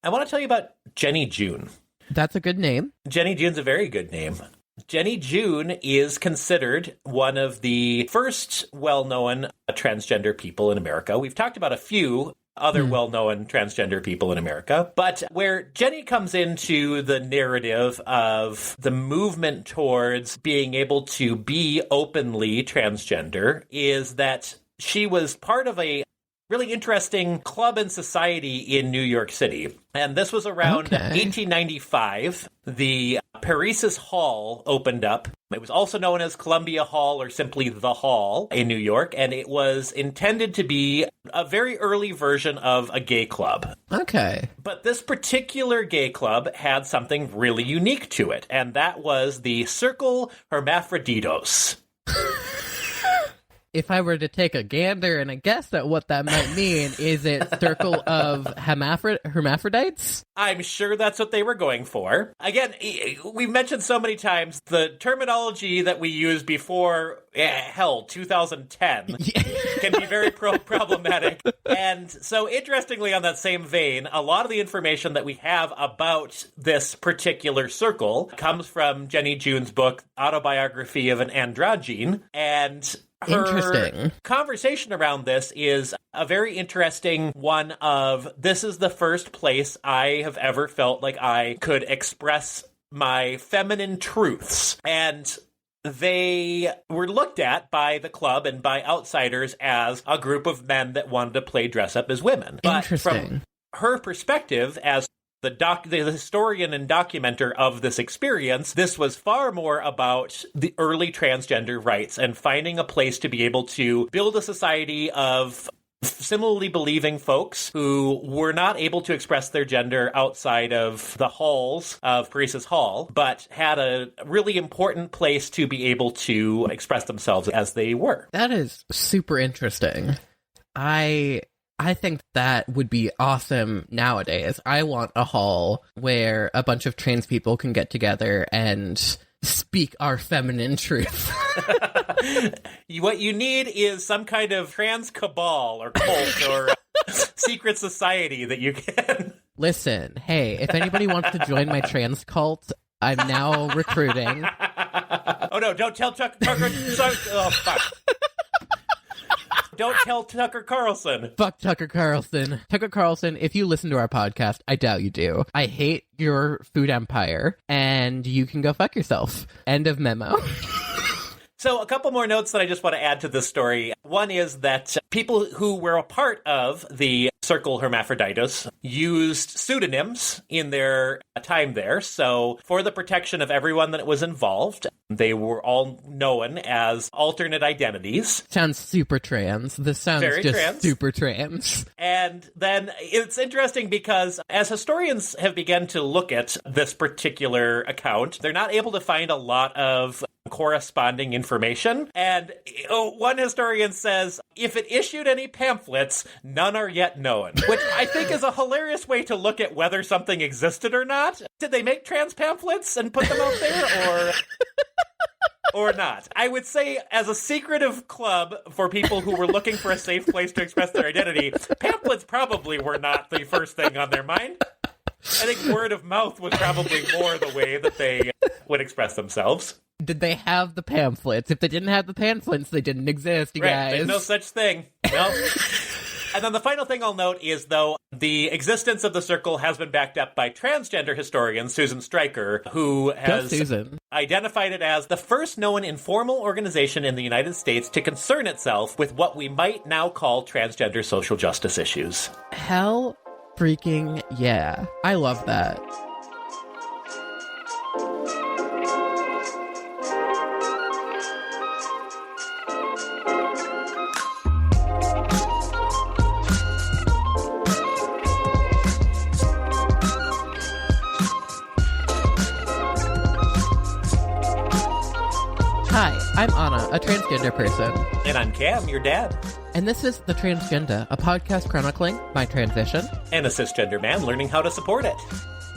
I want to tell you about Jennie June. That's a good name. Jennie June's a very good name. Jennie June is considered one of the first well-known transgender people in America. We've talked about a few other well-known transgender people in America, but where Jennie comes into the narrative of the movement towards being able to be openly transgender is that she was part of a really interesting club and society in New York City. And this was around 1895. The Paresis Hall opened up. It was also known as Columbia Hall or simply the Hall in New York. And it was intended to be a very early version of a gay club. Okay. But this particular gay club had something really unique to it. And that was the Cercle Hermaphroditos. If I were to take a gander and a guess at what that might mean, is it Circle of Hermaphrodites? I'm sure that's what they were going for. Again, we've mentioned so many times the terminology that we used before, 2010, can be very problematic. And so, interestingly, on that same vein, a lot of the information that we have about this particular circle comes from Jennie June's book, Autobiography of an Androgyne, and her conversation around this is a very interesting one of, this is the first place I have ever felt like I could express my feminine truths. And they were looked at by the club and by outsiders as a group of men that wanted to play dress up as women. But from her perspective as the historian and documenter of this experience, this was far more about the early transgender rights and finding a place to be able to build a society of similarly believing folks who were not able to express their gender outside of the halls of Paresis Hall, but had a really important place to be able to express themselves as they were. That is super interesting. I think that would be awesome nowadays. I want a hall where a bunch of trans people can get together and speak our feminine truth. What you need is some kind of trans cabal or cult or secret society that you can. Listen, hey, if anybody wants to join my trans cult, I'm now recruiting. Oh no, don't tell Tucker. Oh, fuck. Don't tell Tucker Carlson. Fuck Tucker Carlson. Tucker Carlson, if you listen to our podcast, I doubt you do. I hate your food empire, and you can go fuck yourself. End of memo. So a couple more notes that I just want to add to this story. One is that people who were a part of the Cercle Hermaphroditos used pseudonyms in their time there. So for the protection of everyone that was involved, they were all known as alternate identities. Sounds super trans. This sounds very just trans. Super trans. And then it's interesting because as historians have begun to look at this particular account, they're not able to find a lot of corresponding information. And one historian says, if it issued any pamphlets, none are yet known. Which I think is a hilarious way to look at whether something existed or not. Did they make trans pamphlets and put them out there, or not? I would say, as a secretive club for people who were looking for a safe place to express their identity, pamphlets probably were not the first thing on their mind. I think word of mouth was probably more the way that they would express themselves. Did they have the pamphlets? If they didn't have the pamphlets, they didn't exist, you guys. There's no such thing. No. And then the final thing I'll note is, though, the existence of the circle has been backed up by transgender historian Susan Stryker, who has identified it as the first known informal organization in the United States to concern itself with what we might now call transgender social justice issues. Hell freaking yeah. I love that. Hi, I'm Anna, a transgender person. And I'm Cam, your dad. And this is The Transgender, a podcast chronicling my transition. And a cisgender man learning how to support it.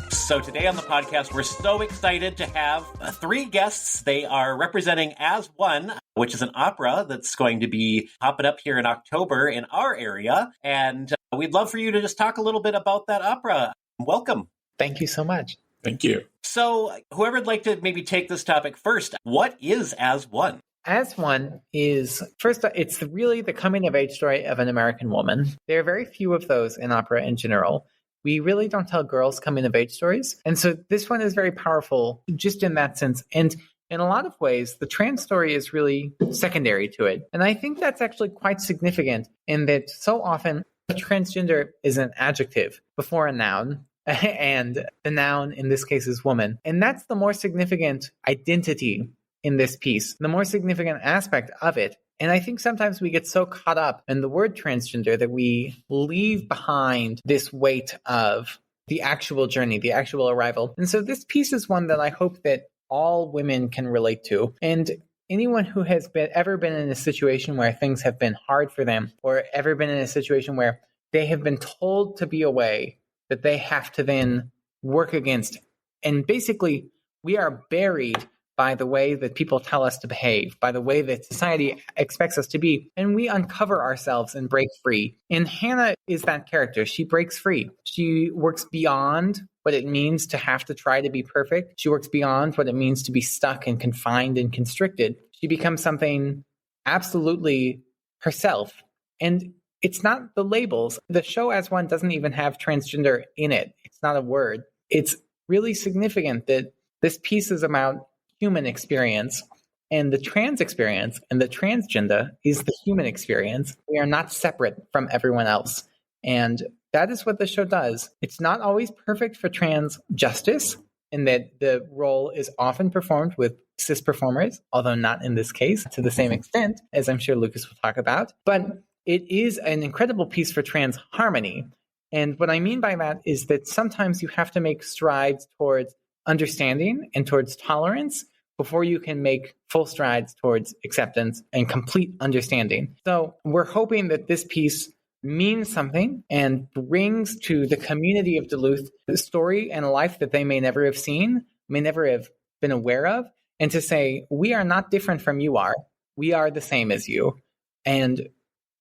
So today on the podcast, we're so excited to have 3 guests. They are representing As One, which is an opera that's going to be popping up here in October in our area. And we'd love for you to just talk a little bit about that opera. Welcome. Thank you so much. Thank you. So whoever'd like to maybe take this topic first, what is As One? As One is, first, it's really the coming of age story of an American woman. There are very few of those in opera in general. We really don't tell girls coming of age stories. And so this one is very powerful just in that sense. And in a lot of ways, the trans story is really secondary to it. And I think that's actually quite significant in that so often transgender is an adjective before a noun. And the noun in this case is woman. And that's the more significant identity in this piece, the more significant aspect of it. And I think sometimes we get so caught up in the word transgender that we leave behind this weight of the actual journey, the actual arrival. And so this piece is one that I hope that all women can relate to. And anyone who has ever been in a situation where things have been hard for them, or ever been in a situation where they have been told to be a way that they have to then work against. And basically, we are buried by the way that people tell us to behave, by the way that society expects us to be, and we uncover ourselves and break free. And Hannah is that character. She breaks free. She works beyond what it means to have to try to be perfect. She works beyond what it means to be stuck and confined and constricted. She becomes something absolutely herself. And it's not the labels. The show As One doesn't even have transgender in it. It's not a word. It's really significant that this piece is about human experience, and the trans experience and the transgender is the human experience. We are not separate from everyone else. And that is what the show does. It's not always perfect for trans justice, in that the role is often performed with cis performers, although not in this case to the same extent, as I'm sure Lucas will talk about. But it is an incredible piece for trans harmony. And what I mean by that is that sometimes you have to make strides towards understanding and towards tolerance before you can make full strides towards acceptance and complete understanding. So we're hoping that this piece means something and brings to the community of Duluth the story and a life that they may never have seen, may never have been aware of, and to say, we are not different from you are. We are the same as you. And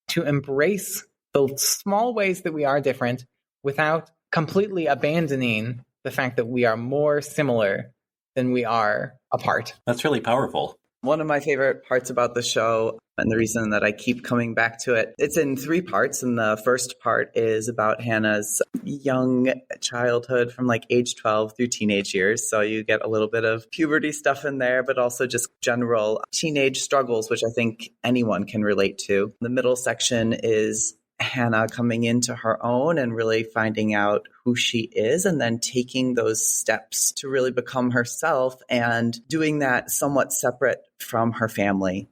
to embrace the small ways that we are different without completely abandoning the fact that we are more similar than we are apart. That's really powerful. One of my favorite parts about the show, and the reason that I keep coming back to it, it's in 3 parts. And the first part is about Hannah's young childhood from like age 12 through teenage years. So you get a little bit of puberty stuff in there, but also just general teenage struggles, which I think anyone can relate to. The middle section is Hannah coming into her own and really finding out who she is, and then taking those steps to really become herself, and doing that somewhat separate from her family.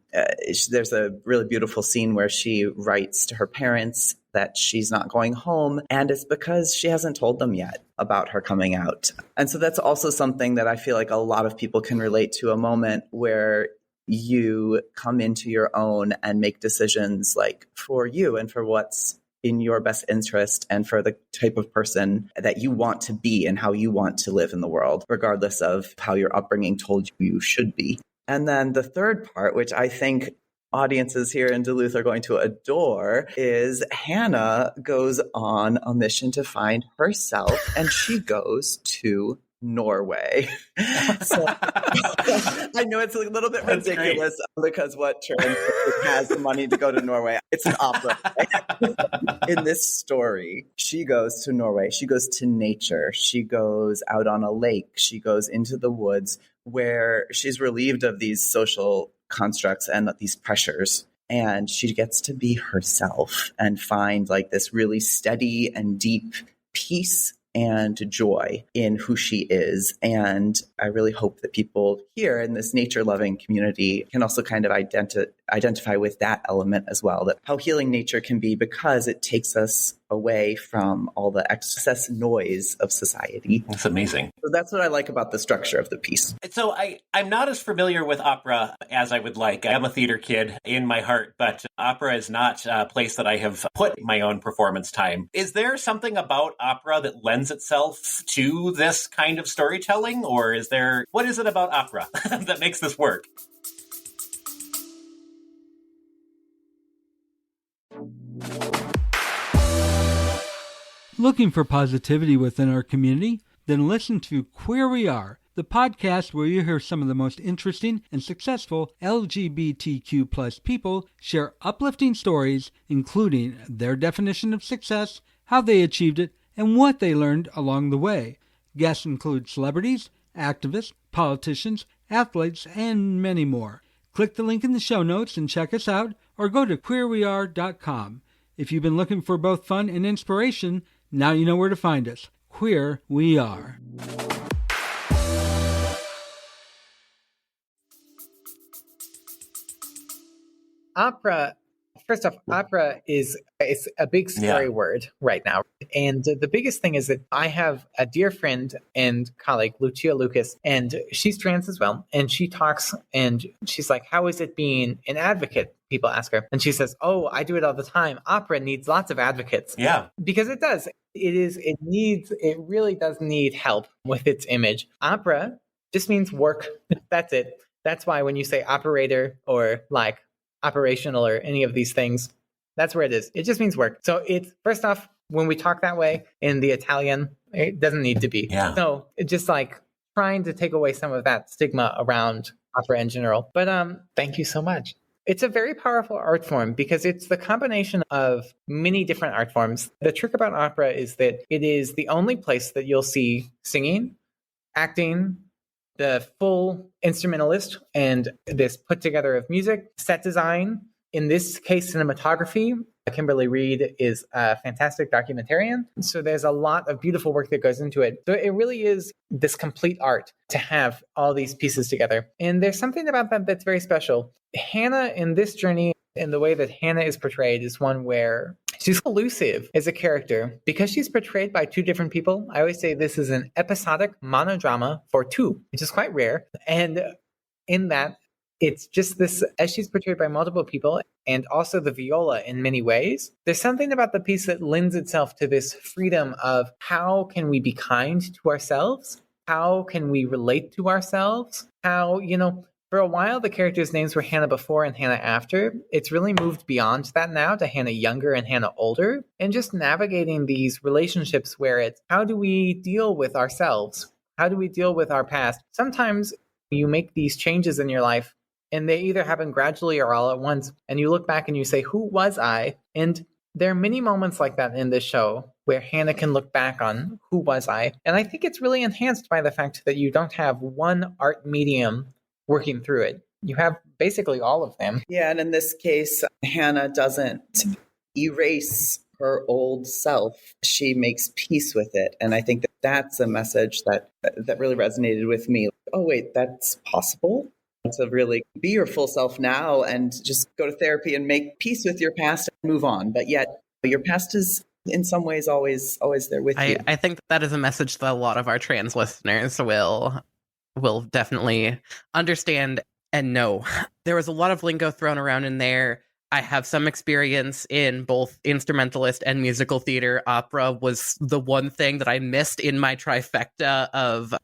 There's a really beautiful scene where she writes to her parents that she's not going home, and it's because she hasn't told them yet about her coming out. And so that's also something that I feel like a lot of people can relate to, a moment where you come into your own and make decisions like for you and for what's in your best interest and for the type of person that you want to be and how you want to live in the world, regardless of how your upbringing told you you should be. And then the third part, which I think audiences here in Duluth are going to adore, is Hannah goes on a mission to find herself, and she goes to Norway. So I know it's a little bit ridiculous because what trans has the money to go to Norway? It's an opera. In this story, she goes to Norway. She goes to nature. She goes out on a lake. She goes into the woods where she's relieved of these social constructs and these pressures. And she gets to be herself and find like this really steady and deep peace and joy in who she is. And I really hope that people here in this nature-loving community can also kind of identify with that element as well, that how healing nature can be, because it takes us away from all the excess noise of society. That's amazing. So that's what I like about the structure of the piece. So I'm not as familiar with opera as I would like. I'm a theater kid in my heart, but opera is not a place that I have put my own performance time. Is there something about opera that lends itself to this kind of storytelling? Or what is it about opera that makes this work? Looking for positivity within our community? Then listen to Queer We Are, the podcast where you hear some of the most interesting and successful LGBTQ plus people share uplifting stories, including their definition of success, how they achieved it, and what they learned along the way. Guests include celebrities, activists, politicians, athletes, and many more. Click the link in the show notes and check us out, or go to queerweare.com. If you've been looking for both fun and inspiration, now you know where to find us. Queer We Are. Opera. First off, opera is a big scary word right now. And the biggest thing is that I have a dear friend and colleague, Lucia Lucas, and she's trans as well. And she talks and she's like, how is it being an advocate? People ask her. And she says, oh, I do it all the time. Opera needs lots of advocates. Yeah. Because it does. It really does need help with its image. Opera just means work. That's it. That's why when you say operator or like operational or any of these things, that's where it is. It just means work. So it's, first off, when we talk that way in the Italian, it doesn't need to be. Yeah. So it's just like trying to take away some of that stigma around opera in general. But thank you so much. It's a very powerful art form because it's the combination of many different art forms. The trick about opera is that it is the only place that you'll see singing, acting, the full instrumentalist, and this put together of music, set design, in this case, cinematography. Kimberly Reed is a fantastic documentarian. So there's a lot of beautiful work that goes into it. So it really is this complete art to have all these pieces together. And there's something about that that's very special. Hannah in this journey, and the way that Hannah is portrayed, is one where she's elusive as a character because she's portrayed by two different people. I always say this is an episodic monodrama for two, which is quite rare. And in that, it's just this, as she's portrayed by multiple people, and also the viola in many ways, there's something about the piece that lends itself to this freedom of how can we be kind to ourselves? How can we relate to ourselves? How, for a while, the characters' names were Hannah before and Hannah after. It's really moved beyond that now to Hannah younger and Hannah older, and just navigating these relationships where it's, how do we deal with ourselves? How do we deal with our past? Sometimes you make these changes in your life, and they either happen gradually or all at once, and you look back and you say, who was I? And there are many moments like that in this show where Hannah can look back on who was I? And I think it's really enhanced by the fact that you don't have one art medium working through it. You have basically all of them. Yeah, and in this case, Hannah doesn't erase her old self. She makes peace with it. And I think that that's a message that really resonated with me. Oh, wait, that's possible? To really be your full self now and just go to therapy and make peace with your past and move on. But yet your past is in some ways always there with you. I think that is a message that a lot of our trans listeners will definitely understand and know. There was a lot of lingo thrown around in there. I have some experience in both instrumentalist and musical theater. Opera was the one thing that I missed in my trifecta of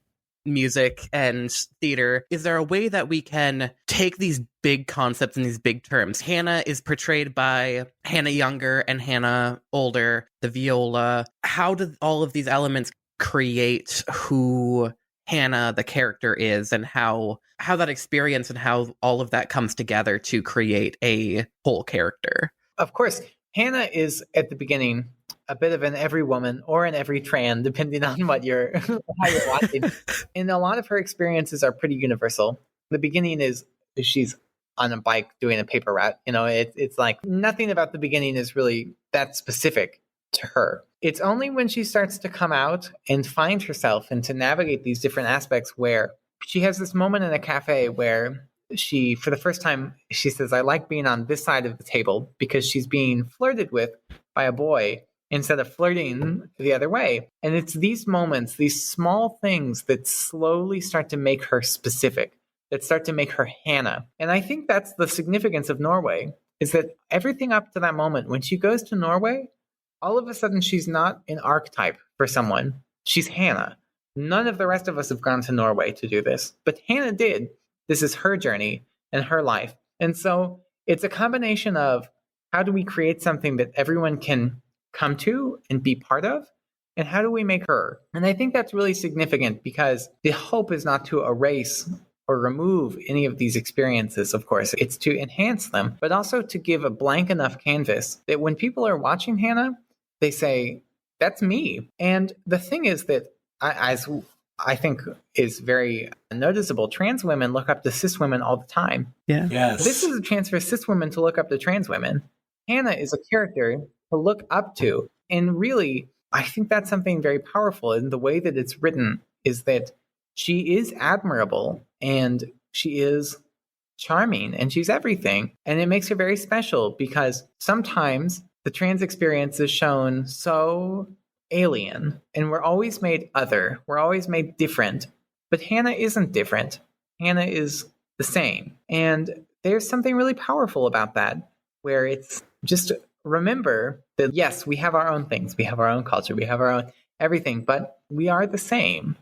music and theater. Is there a way that we can take these big concepts and these big terms? Hannah is portrayed by Hannah younger and Hannah older, the viola. How do all of these elements create who Hannah, the character, is, and how that experience and how all of that comes together to create a whole character? Of course, Hannah is at the beginning a bit of an every woman or an every trans, depending on what you're how you're watching. And a lot of her experiences are pretty universal. The beginning is she's on a bike doing a paper route. It's like nothing about the beginning is really that specific to her. It's only when she starts to come out and find herself and to navigate these different aspects where she has this moment in a cafe where she, for the first time, she says, I like being on this side of the table, because she's being flirted with by a boy instead of flirting the other way. And it's these moments, these small things that slowly start to make her specific, that start to make her Hannah. And I think that's the significance of Norway, is that everything up to that moment, when she goes to Norway, all of a sudden she's not an archetype for someone. She's Hannah. None of the rest of us have gone to Norway to do this, but Hannah did. This is her journey and her life. And so it's a combination of how do we create something that everyone can come to and be part of, And how do we make her? And I think that's really significant because the hope is not to erase or remove any of these experiences, of course. It's to enhance them, but also to give a blank enough canvas that when people are watching Hannah, they say, that's me. And the thing is that, as I think is very noticeable, trans women look up to cis women all the time. Yeah. Yes. This is a chance for cis women to look up to trans women. Hannah is a character to look up to. And really, I think that's something very powerful in the way that it's written, is that she is admirable and she is charming and she's everything. And it makes her very special because sometimes the trans experience is shown so alien and we're always made other. We're always made different. But Hannah isn't different. Hannah is the same. And there's something really powerful about that, where it's just remember that, yes, we have our own things. We have our own culture. We have our own everything, but we are the same.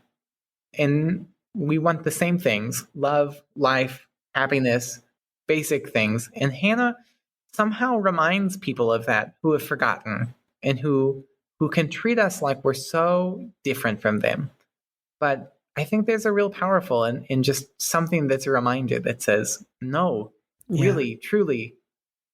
And we want the same things: love, life, happiness, basic things. And Hannah somehow reminds people of that who have forgotten and who can treat us like we're so different from them. But I think there's a real powerful in just something that's a reminder that says, no, really, truly,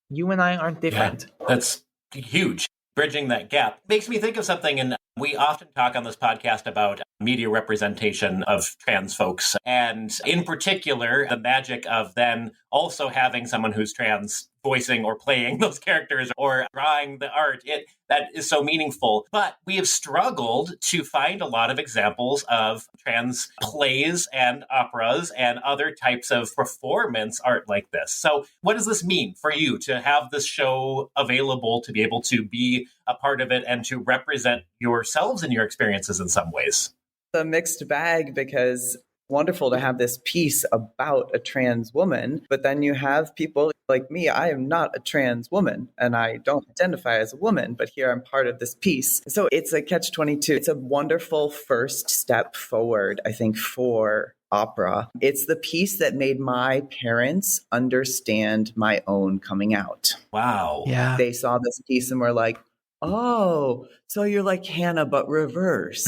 you and I aren't different. Yeah, that's huge. Bridging that gap makes me think of something, and we often talk on this podcast about media representation of trans folks, and in particular, the magic of then also having someone who's trans voicing or playing those characters or drawing the art. That is so meaningful. But we have struggled to find a lot of examples of trans plays and operas and other types of performance art like this. So what does this mean for you to have this show available, to be able to be a part of it and to represent yourselves and your experiences in some ways? A mixed bag, because wonderful to have this piece about a trans woman, but then you have people like me. I am not a trans woman and I don't identify as a woman, but here I'm part of this piece. So it's a catch-22. It's a wonderful first step forward, I think, for opera. It's the piece that made my parents understand my own coming out. Wow. Yeah. They saw this piece and were like, oh, so you're like Hannah, but reverse.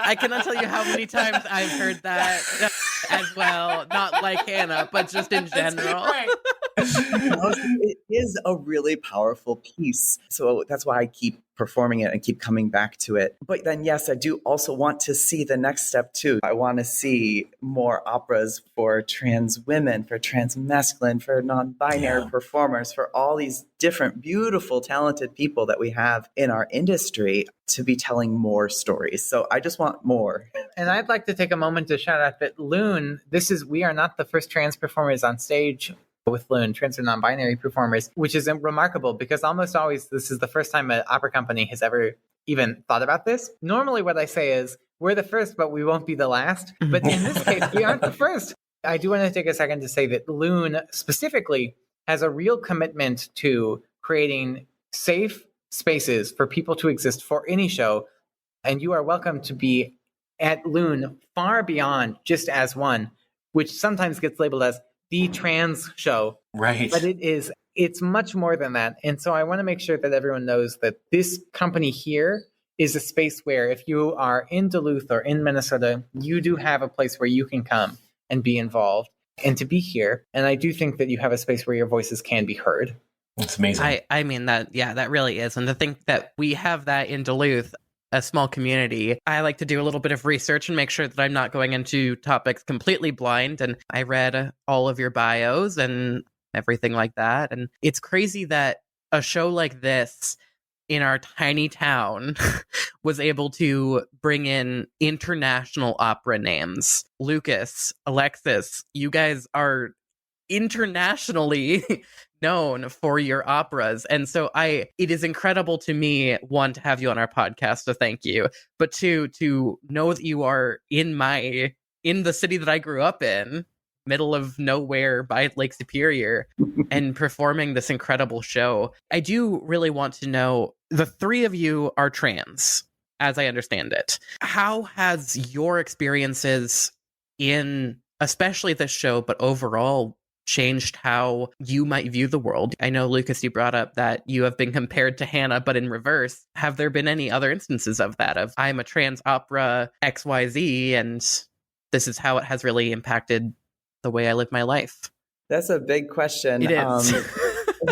I cannot tell you how many times I've heard that as well. Not like Hannah, but just in general. It is a really powerful piece. So that's why I keep performing it and keep coming back to it. But then, yes, I do also want to see the next step too. I want to see more operas for trans women, for trans masculine, for non-binary performers, for all these different, beautiful, talented people that we have in our industry to be telling more stories. So I just want more. And I'd like to take a moment to shout out that Loon, we are not the first trans performers on stage with Loon, trans or non-binary performers, which is remarkable because almost always this is the first time an opera company has ever even thought about this. Normally what I say is, we're the first, but we won't be the last. But in this case, we aren't the first. I do want to take a second to say that Loon specifically has a real commitment to creating safe spaces for people to exist for any show. And you are welcome to be at Loon far beyond just as one, which sometimes gets labeled as the trans show. Right. But it's much more than that. And so I want to make sure that everyone knows that this company here is a space where if you are in Duluth or in Minnesota, you do have a place where you can come and be involved and to be here. And I do think that you have a space where your voices can be heard. It's amazing. I mean, that really is. And to think that we have that in Duluth, a small community, I like to do a little bit of research and make sure that I'm not going into topics completely blind. And I read all of your bios and everything like that. And it's crazy that a show like this in our tiny town was able to bring in international opera names. Lucas, Alexis, you guys are internationally known for your operas. And so it is incredible to me, one, to have you on our podcast, so thank you. But two, to know that you are in the city that I grew up in, middle of nowhere by Lake Superior, and performing this incredible show. I do really want to know, the three of you are trans, as I understand it. How has your experiences in, especially this show, but overall changed how you might view the world? I know, Lucas, you brought up that you have been compared to Hannah, but in reverse. Have there been any other instances of that, of I'm a trans opera XYZ, and this is how it has really impacted the way I live my life? That's a big question. It is.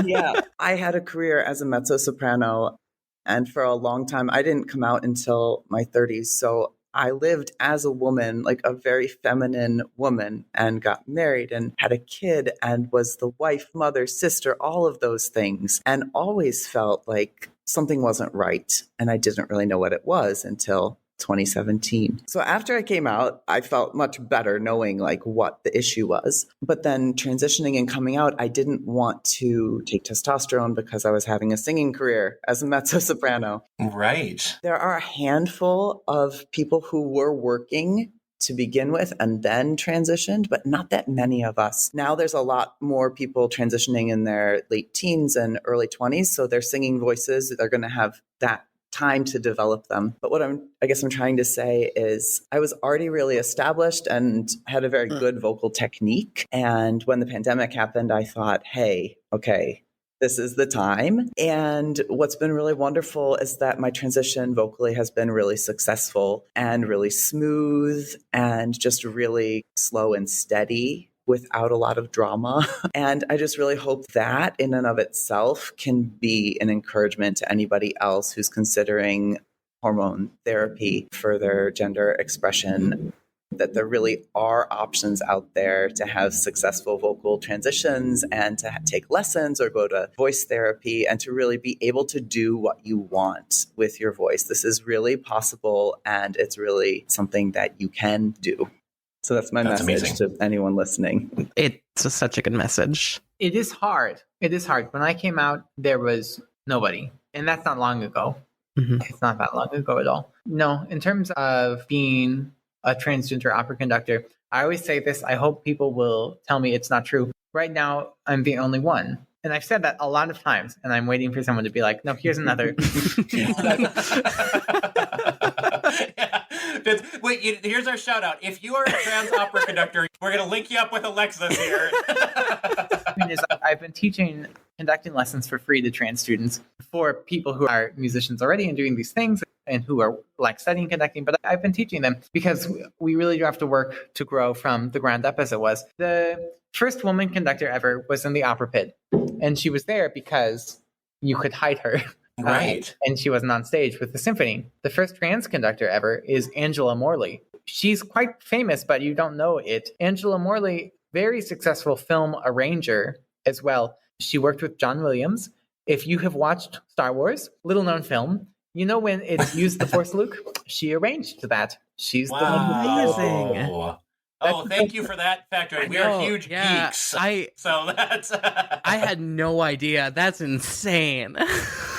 Yeah, I had a career as a mezzo-soprano, and for a long time, I didn't come out until my 30s. So I lived as a woman, like a very feminine woman, and got married and had a kid and was the wife, mother, sister, all of those things, and always felt like something wasn't right. And I didn't really know what it was until 2017. So after I came out, I felt much better knowing like what the issue was. But then transitioning and coming out, I didn't want to take testosterone because I was having a singing career as a mezzo-soprano. Right. There are a handful of people who were working to begin with and then transitioned, but not that many of us. Now there's a lot more people transitioning in their late teens and early 20s. So their singing voices, they're going to have that time to develop them. But what I guess I'm trying to say is I was already really established and had a very good vocal technique. And when the pandemic happened, I thought, hey, okay, this is the time. And what's been really wonderful is that my transition vocally has been really successful and really smooth and just really slow and steady, without a lot of drama. And I just really hope that in and of itself can be an encouragement to anybody else who's considering hormone therapy for their gender expression, that there really are options out there to have successful vocal transitions and to take lessons or go to voice therapy and to really be able to do what you want with your voice. This is really possible, and it's really something that you can do. So that's my message amazing to anyone listening. It's such a good message. It is hard. It is hard. When I came out, there was nobody. And that's not long ago. Mm-hmm. It's not that long ago at all. No, in terms of being a transgender opera conductor, I always say this. I hope people will tell me it's not true. Right now, I'm the only one. And I've said that a lot of times. And I'm waiting for someone to be like, no, here's another. Wait, here's our shout out. If you are a trans opera conductor, we're going to link you up with Alexis here. I've been teaching conducting lessons for free to trans students for people who are musicians already and doing these things and who are like studying conducting. But I've been teaching them because we really do have to work to grow from the ground up, as it was. The first woman conductor ever was in the opera pit. And she was there because you could hide her. Right. And she wasn't on stage with the symphony. The first trans conductor ever is Angela Morley. She's quite famous, but you don't know it. Angela Morley, very successful film arranger as well. She worked with John Williams. If you have watched Star Wars, little known film, you know when it's used the Force Luke? She arranged that. She's the one who Amazing. Oh, thank you for that factoid. We are huge geeks. So that's I had no idea. That's insane.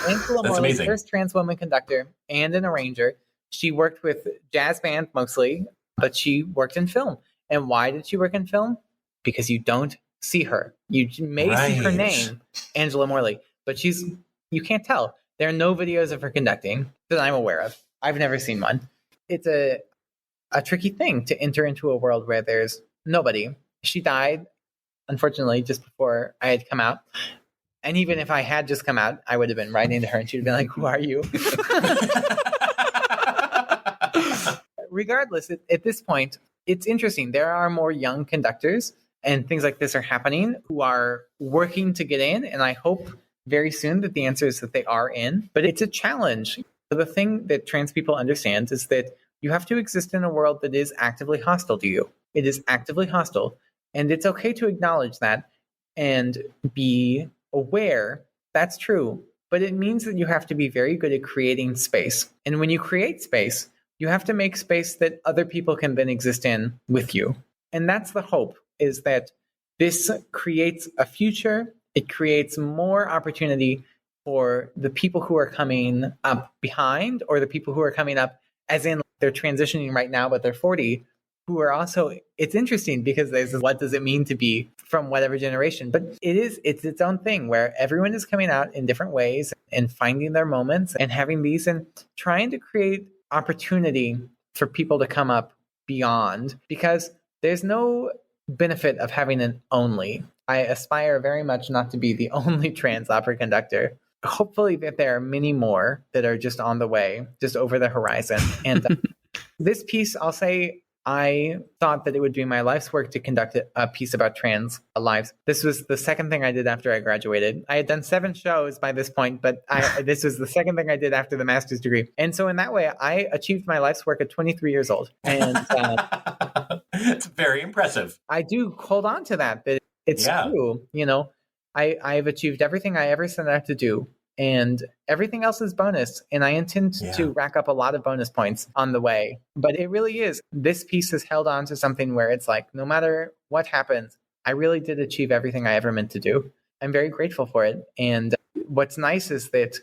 Angela Morley, first trans woman conductor and an arranger. She worked with jazz band mostly, but she worked in film. And why did she work in film? Because you don't see her. You may see her name, Angela Morley, but you can't tell. There are no videos of her conducting that I'm aware of. I've never seen one. It's a tricky thing to enter into a world where there's nobody. She died, unfortunately, just before I had come out. And even if I had just come out, I would have been right into her and she'd have been like, who are you? Regardless, at this point, it's interesting. There are more young conductors and things like this are happening who are working to get in. And I hope very soon that the answer is that they are in. But it's a challenge. The thing that trans people understand is that you have to exist in a world that is actively hostile to you. It is actively hostile. And it's okay to acknowledge that and be aware that's true. But it means that you have to be very good at creating space. And when you create space, you have to make space that other people can then exist in with you. And that's the hope, is that this creates a future. It creates more opportunity for the people who are coming up behind, or the people who are coming up as in they're transitioning right now, but they're 40, who are also, it's interesting because there's what does it mean to be from whatever generation? But it's its own thing where everyone is coming out in different ways and finding their moments and having these and trying to create opportunity for people to come up beyond, because there's no benefit of having an only. I aspire very much not to be the only trans opera conductor. Hopefully that there are many more that are just on the way, just over the horizon. And this piece, I'll say, I thought that it would be my life's work to conduct a piece about trans lives. This was the second thing I did after I graduated. I had done 7 shows by this point, but this was the second thing I did after the master's degree. And so in that way, I achieved my life's work at 23 years old. And it's very impressive. I do hold on to that it's true. You know, I've achieved everything I ever set out to do. And everything else is bonus. And I intend to rack up a lot of bonus points on the way. But it really is. This piece has held on to something where it's like, no matter what happens, I really did achieve everything I ever meant to do. I'm very grateful for it. And what's nice is that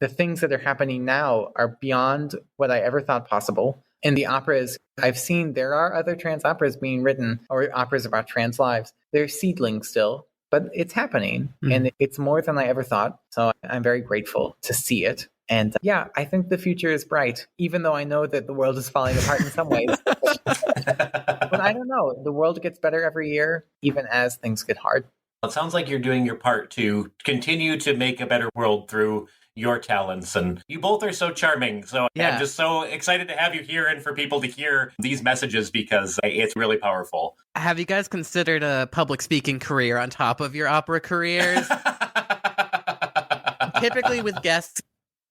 the things that are happening now are beyond what I ever thought possible. In the operas I've seen, there are other trans operas being written, or operas about trans lives. They're seedlings still. But it's happening, and it's more than I ever thought. So I'm very grateful to see it. And I think the future is bright, even though I know that the world is falling apart in some ways. But I don't know. The world gets better every year, even as things get hard. It sounds like you're doing your part to continue to make a better world through your talents, and you both are so charming. So I'm just so excited to have you here and for people to hear these messages, because it's really powerful. Have you guys considered a public speaking career on top of your opera careers? Typically with guests,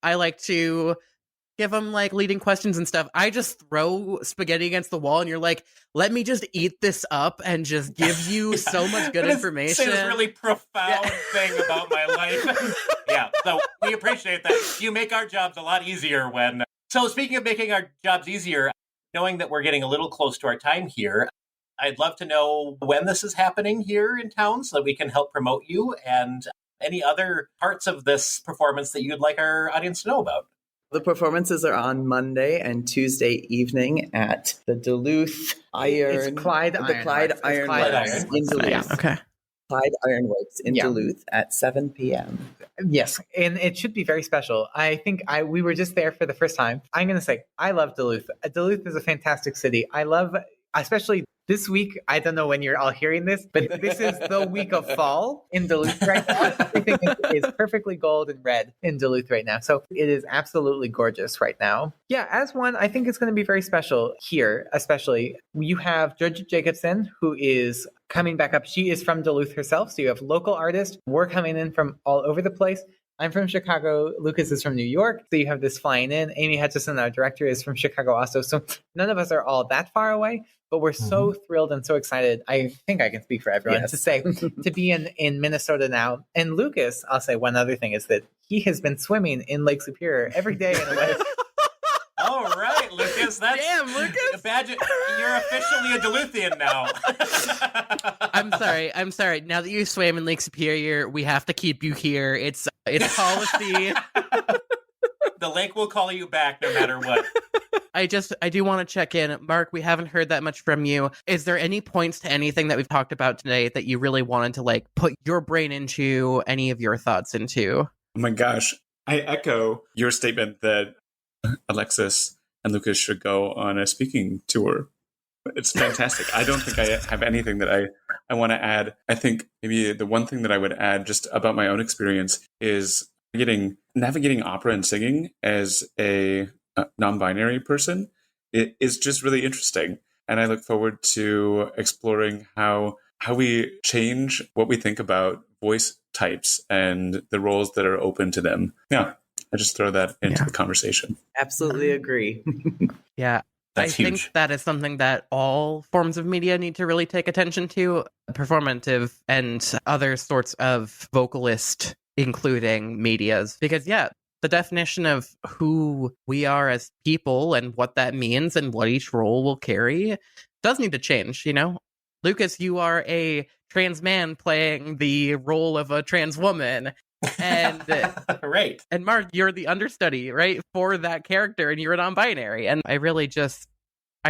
I like to give them like leading questions and stuff. I just throw spaghetti against the wall and you're like, let me just eat this up and just give you so much good information. Say this really profound thing about my life. So we appreciate that. You make our jobs a lot easier when... So speaking of making our jobs easier, knowing that we're getting a little close to our time here, I'd love to know when this is happening here in town so that we can help promote you, and any other parts of this performance that you'd like our audience to know about. The performances are on Monday and Tuesday evening at the Duluth Iron... Clyde Ironworks in Duluth. Yeah, okay. Clyde Ironworks in Duluth at 7 p.m. Yes, and it should be very special. I think we were just there for the first time. I'm going to say, I love Duluth. Duluth is a fantastic city. I love, especially this week, I don't know when you're all hearing this, but this is the week of fall in Duluth right now. Everything is perfectly gold and red in Duluth right now. So it is absolutely gorgeous right now. Yeah, as one, I think it's going to be very special here, especially. You have Georgia Jacobson, who is coming back up. She is from Duluth herself. So you have local artists. We're coming in from all over the place. I'm from Chicago. Lucas is from New York. So you have this flying in. Amy Hutchison, our director, is from Chicago also. So none of us are all that far away, but we're so thrilled and so excited. I think I can speak for everyone to say to be in Minnesota now. And Lucas, I'll say one other thing is that he has been swimming in Lake Superior every day in a way. All right, Lucas. That's damn, Lucas. A badge. You're officially a Duluthian now. I'm sorry. Now that you swam in Lake Superior, we have to keep you here. It's policy. The lake will call you back no matter what. I do want to check in. Mark, we haven't heard that much from you. Is there any points to anything that we've talked about today that you really wanted to like put your brain into, any of your thoughts into? Oh my gosh. I echo your statement that Alexis and Lucas should go on a speaking tour. It's fantastic. I don't think I have anything that I want to add. I think maybe the one thing that I would add just about my own experience is navigating opera and singing as a non-binary person. It is just really interesting. And I look forward to exploring how we change what we think about voice types and the roles that are open to them. Yeah, I just throw that into the conversation. Absolutely agree. Yeah. That's huge. Think that is something that all forms of media need to really take attention to, performative and other sorts of vocalist, including medias. Because, the definition of who we are as people and what that means and what each role will carry does need to change, you know? Lucas, you are a trans man playing the role of a trans woman. And right. And Mark, you're the understudy, right, for that character, and you're a non-binary. And I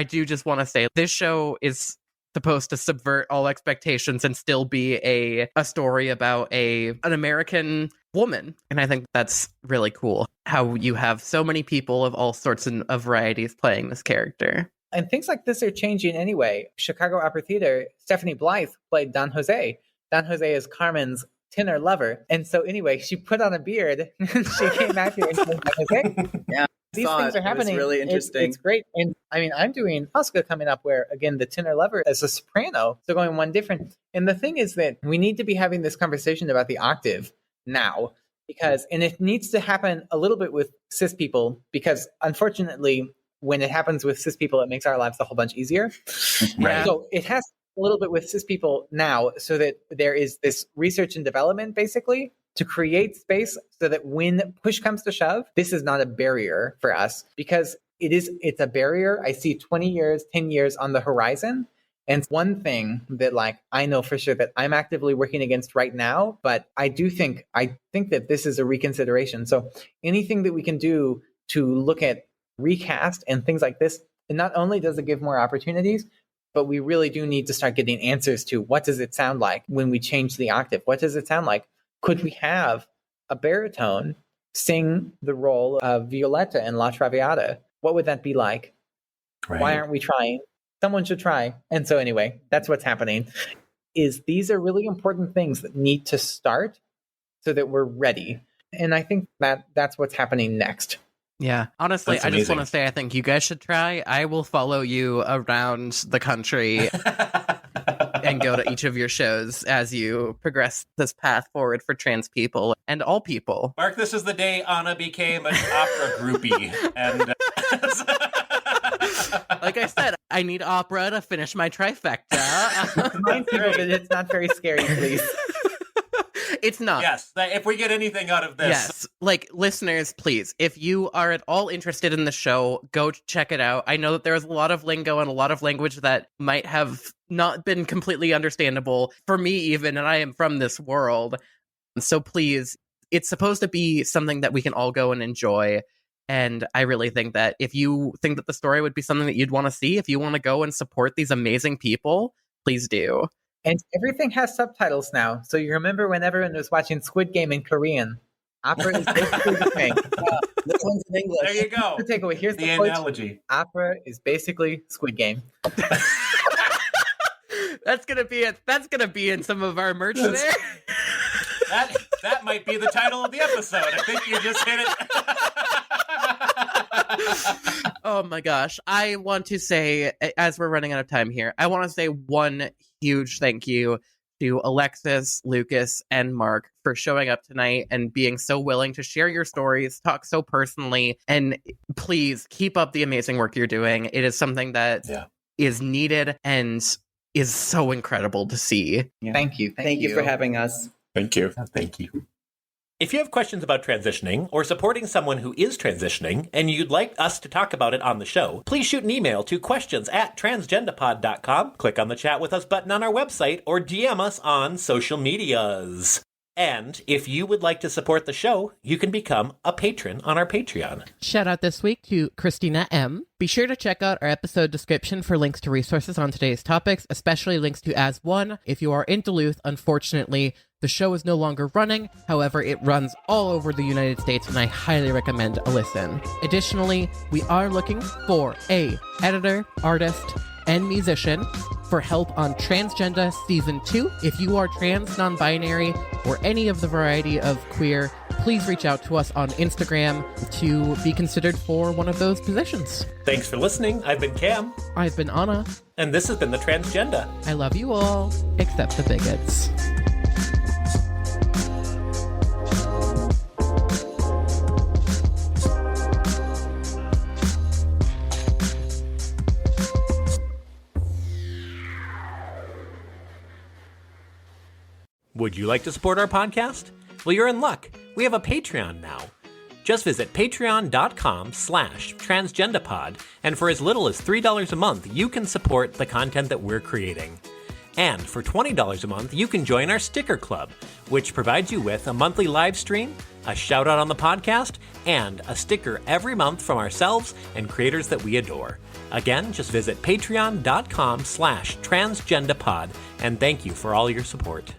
do just want to say this show is supposed to subvert all expectations and still be a story about an American woman. And I think that's really cool, how you have so many people of all sorts of varieties playing this character. And things like this are changing anyway. Chicago Opera Theater, Stephanie Blythe played Don Jose. Don Jose is Carmen's tenor lover. And so anyway, she put on a beard and she came out here and said, Don Jose. Yeah. These things are happening. It was really interesting. It's great. And I mean, I'm doing Tosca coming up where, again, the tenor lover is a soprano. So going one different. And the thing is that we need to be having this conversation about the octave now. And it needs to happen a little bit with cis people, because unfortunately, when it happens with cis people, it makes our lives a whole bunch easier. Right. So it has a little bit with cis people now, so that there is this research and development, basically, to create space so that when push comes to shove, this is not a barrier for us, because it's a barrier. I see 20 years, 10 years on the horizon. And one thing that I know for sure that I'm actively working against right now, but I think that this is a reconsideration. So anything that we can do to look at recast and things like this, and not only does it give more opportunities, but we really do need to start getting answers to what does it sound like when we change the octave? What does it sound like? Could we have a baritone sing the role of Violetta in La Traviata? What would that be like? Right. Why aren't we trying? Someone should try. And so anyway, that's what's happening. These are really important things that need to start so that we're ready. And I think that's what's happening next. Yeah. Honestly, That's I just amazing. want to say I think you guys should try. I will follow you around the country and go to each of your shows as you progress this path forward for trans people and all people. Mark, this is the day Anna became an opera groupie. And like I said, I need opera to finish my trifecta. Remind people that it's not very scary, please. It's not. yes, if we get anything out of this. Yes. Listeners, please, if you are at all interested in the show, go check it out. I know that there's a lot of lingo and a lot of language that might have not been completely understandable for me even, and I am from this world. So please, it's supposed to be something that we can all go and enjoy. And I really think that if you think that the story would be something that you'd want to see, if you want to go and support these amazing people, please do. And everything has subtitles now. So you remember when everyone was watching Squid Game in Korean. Opera is basically the thing. This one's in English. There you go. The takeaway. Here's The the quote. analogy. Opera is basically Squid Game. That's gonna be in some of our merch there. That might be the title of the episode. I think you just hit it. Oh my gosh. I want to say, as we're running out of time here, I want to say one huge thank you to Alexis, Lucas, and Mark for showing up tonight and being so willing to share your stories, talk so personally, and please keep up the amazing work you're doing. It is something that is needed and is so incredible to see. Yeah. Thank you. Thank you for having us. Thank you. Thank you. If you have questions about transitioning or supporting someone who is transitioning and you'd like us to talk about it on the show, please shoot an email to questions@transgendapod.com, click on the Chat With Us button on our website, or DM us on social medias. And if you would like to support the show, you can become a patron on our Patreon. Shout out this week to Christina M. Be sure to check out our episode description for links to resources on today's topics, especially links to As One. If you are in Duluth, unfortunately, the show is no longer running. However, it runs all over the United States, and I highly recommend a listen. Additionally, we are looking for a editor, artist, and musician for help on Transgender Season 2. If you are trans, non-binary, or any of the variety of queer, please reach out to us on Instagram to be considered for one of those positions. Thanks for listening. I've been Cam. I've been Anna. And this has been The Transgenda. I love you all, except the bigots. Would you like to support our podcast? Well, you're in luck. We have a Patreon now. Just visit patreon.com/transgendapod, and for as little as $3 a month, you can support the content that we're creating. And for $20 a month, you can join our Sticker Club, which provides you with a monthly live stream, a shout out on the podcast, and a sticker every month from ourselves and creators that we adore. Again, just visit patreon.com/transgendapod, and thank you for all your support.